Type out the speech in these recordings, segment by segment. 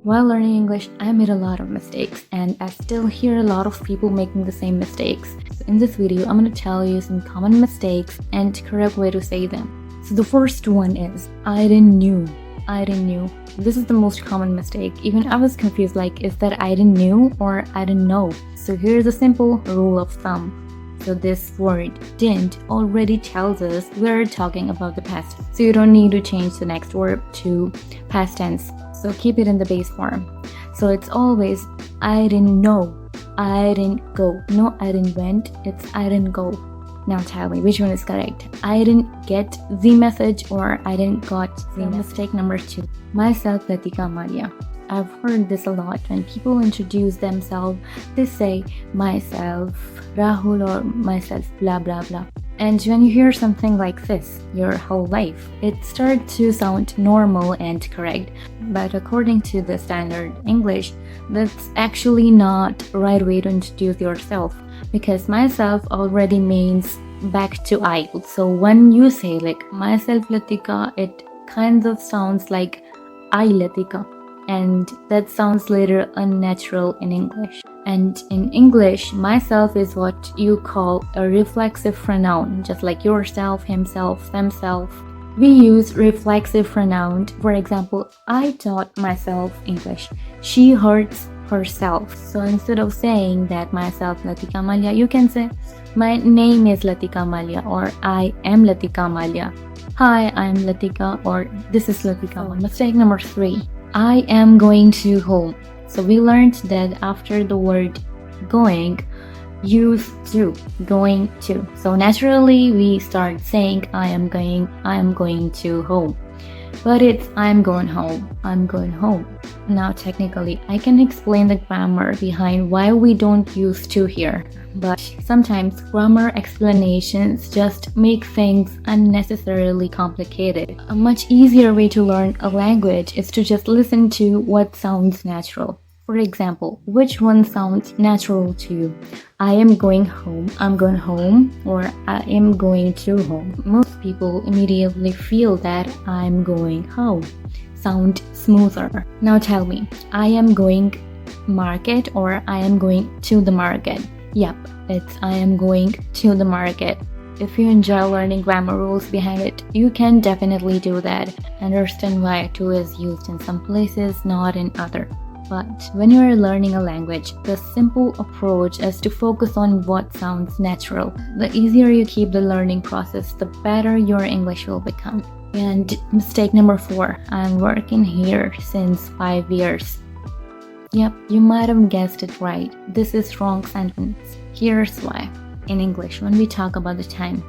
While learning English, I made a lot of mistakes, and I still hear a lot of people making the same mistakes. So in this video, I'm going to tell you some common mistakes and correct way to say them. So the first one is, I didn't knew. This is the most common mistake. Even I was confused, like, is that I didn't knew or I didn't know? So here's a simple rule of thumb. So this word didn't already tells us we're talking about the past. So you don't need to change the next verb to past tense. So keep it in the base form. So it's always I didn't know, I didn't go. No, I didn't went, it's I didn't go. Now tell me which one is correct. I didn't get the message or I didn't got the mistake number 2. Myself, Latika Maria. I've heard this a lot. When people introduce themselves, they say myself, Rahul, or myself, blah blah blah. And when you hear something like this your whole life, it starts to sound normal and correct. But according to the standard English, that's actually not the right way to introduce yourself, because myself already means back to I. So when you say like myself Latika, it kind of sounds like I Latika. And that sounds a little unnatural in English. And in English, myself is what you call a reflexive pronoun, just like yourself, himself, themself. We use reflexive pronoun. For example, I taught myself English. She hurts herself. So instead of saying that myself Latika Malia, you can say my name is Latika Malia, or I am Latika Malia. Hi, I'm Latika, or this is Latika. Mistake number 3. I am going to home. So we learned that after the word going, use to, going to. So naturally we start saying I am going to home. But it's I'm going home. Now technically I can explain the grammar behind why we don't use to here. But sometimes grammar explanations just make things unnecessarily complicated. A much easier way to learn a language is to just listen to what sounds natural. For example, which one sounds natural to you? I am going home, I'm going home, or I am going to home. Most people immediately feel that I'm going home sound smoother. Now tell me, I am going market or I am going to the market. Yep, it's I am going to the market. If you enjoy learning grammar rules behind it, you can definitely do that. Understand why to is used in some places, not in other. But when you are learning a language, the simple approach is to focus on what sounds natural. The easier you keep the learning process, the better your English will become. And mistake number 4, I'm working here since 5 years. Yep, you might have guessed it right. This is wrong sentence. Here's why. In English, when we talk about the time,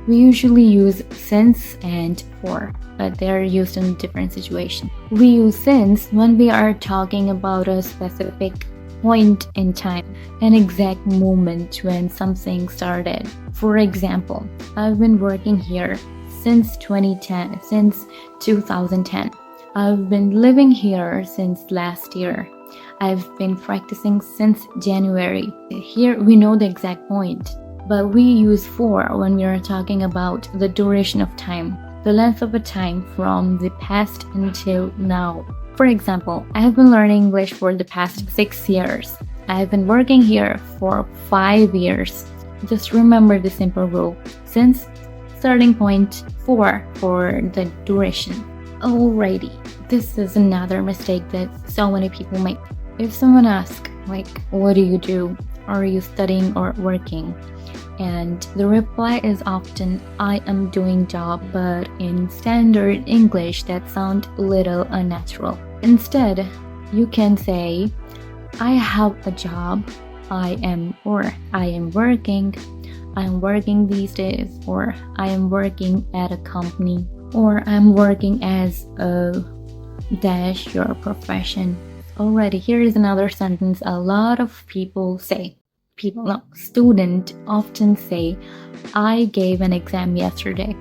we usually use since and for, but they're used in different situations. We use since when we are talking about a specific point in time, an exact moment when something started. For example, I've been working here since 2010. I've been living here since last year. I've been practicing since January. Here we know the exact point, but we use for when we are talking about the duration of time, the length of a time from the past until now. For example, I have been learning English for the past 6 years. I have been working here for 5 years. Just remember the simple rule. Since, starting point, for the duration. Alrighty, this is another mistake that so many people make. If someone asks, like, what do you do? Are you studying or working? And the reply is often, I am doing job, but in standard English that sounds a little unnatural. Instead, you can say, I have a job, I am working, I'm working these days, or I am working at a company, or I'm working as a dash your profession. Alrighty, here is another sentence a lot of people say. Students often say, I gave an exam yesterday.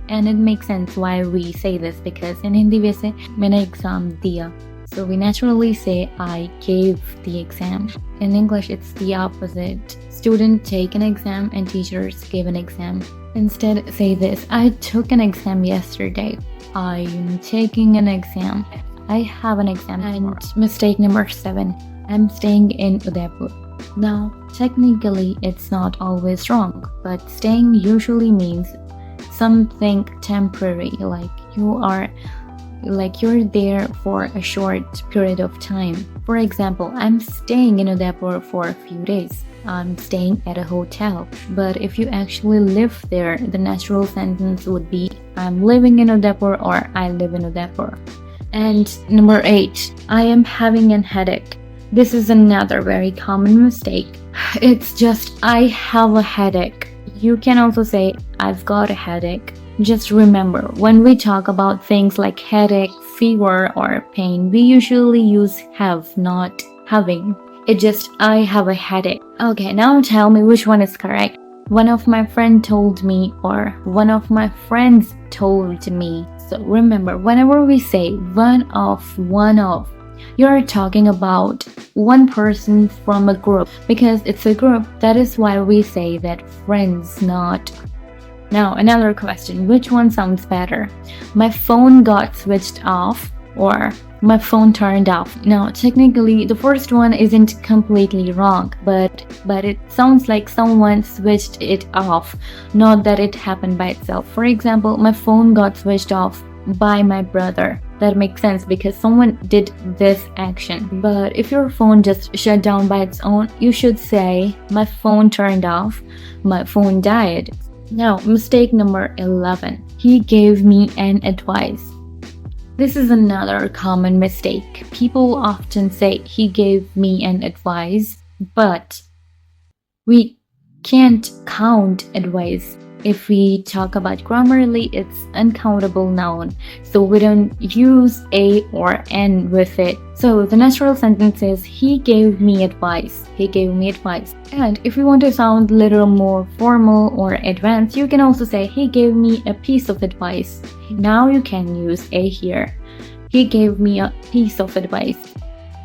And it makes sense why we say this, because in Hindi we say, मैंने exam दिया. So we naturally say I gave the exam. In English, it's the opposite. Students take an exam and teachers give an exam. Instead, say this: I took an exam yesterday. I'm taking an exam. I have an exam tomorrow. And mistake number 7. I'm staying in Udaipur. Now, technically, it's not always wrong, but staying usually means something temporary, like you're there for a short period of time. For example, I'm staying in Udaipur for a few days. I'm staying at a hotel. But if you actually live there, the natural sentence would be I'm living in Udaipur or I live in Udaipur. And number 8, I am having a headache. This is another very common mistake. It's just I have a headache. You can also say I've got a headache. Just remember, when we talk about things like headache, fever, or pain, we usually use have, not having. It's just I have a headache. Okay, now tell me which one is correct. One of my friends told me, or one of my friends told me. So remember, whenever we say one of, you're talking about one person from a group, because it's a group. That is why we say that friends, not. Now, another question: which one sounds better? My phone got switched off, or my phone turned off. Now, technically, the first one isn't completely wrong, but it sounds like someone switched it off, not that it happened by itself. For example, my phone got switched off by my brother. That makes sense because someone did this action. But if your phone just shut down by its own, you should say my phone turned off, my phone died. Now, mistake number 11. He gave me an advice. This is another common mistake. People often say he gave me an advice, but we can't count advice. If we talk about grammarly, it's uncountable noun, so we don't use a or an with it. So the natural sentence is he gave me advice. He gave me advice. And if you want to sound a little more formal or advanced, you can also say he gave me a piece of advice. Now you can use a here. He gave me a piece of advice.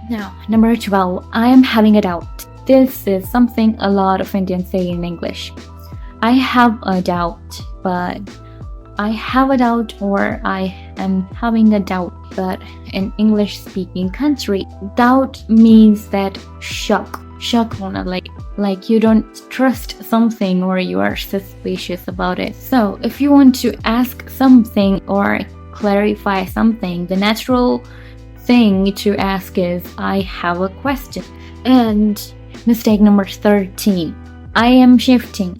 Now, number 12, I am having a doubt. This is something a lot of Indians say in English. I have a doubt, but I have a doubt, or I am having a doubt. But in English-speaking country, doubt means that shock, like you don't trust something or you are suspicious about it. So if you want to ask something or clarify something, the natural thing to ask is I have a question. And mistake number 13, I am shifting.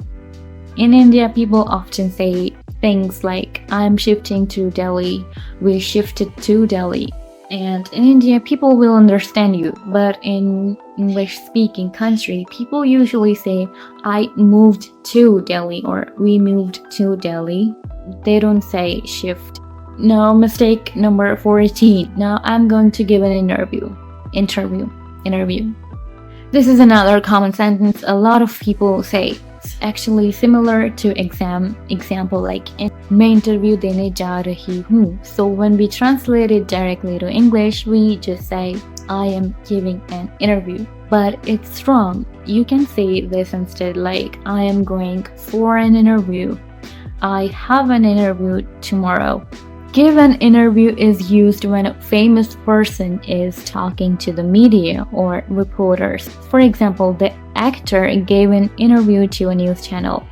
In India, people often say things like I'm shifting to Delhi, we shifted to Delhi. And in India, people will understand you. But in English-speaking country, people usually say I moved to Delhi or we moved to Delhi. They don't say shift. Now, mistake number 14. Now I'm going to give an interview. This is another common sentence a lot of people say. It's actually similar to example like मैं interview देने जा रही हूँ. So when we translate it directly to English, we just say I am giving an interview. But it's wrong. You can say this instead, like I am going for an interview. I have an interview tomorrow. Give an interview is used when a famous person is talking to the media or reporters. For example, the actor gave an interview to a news channel.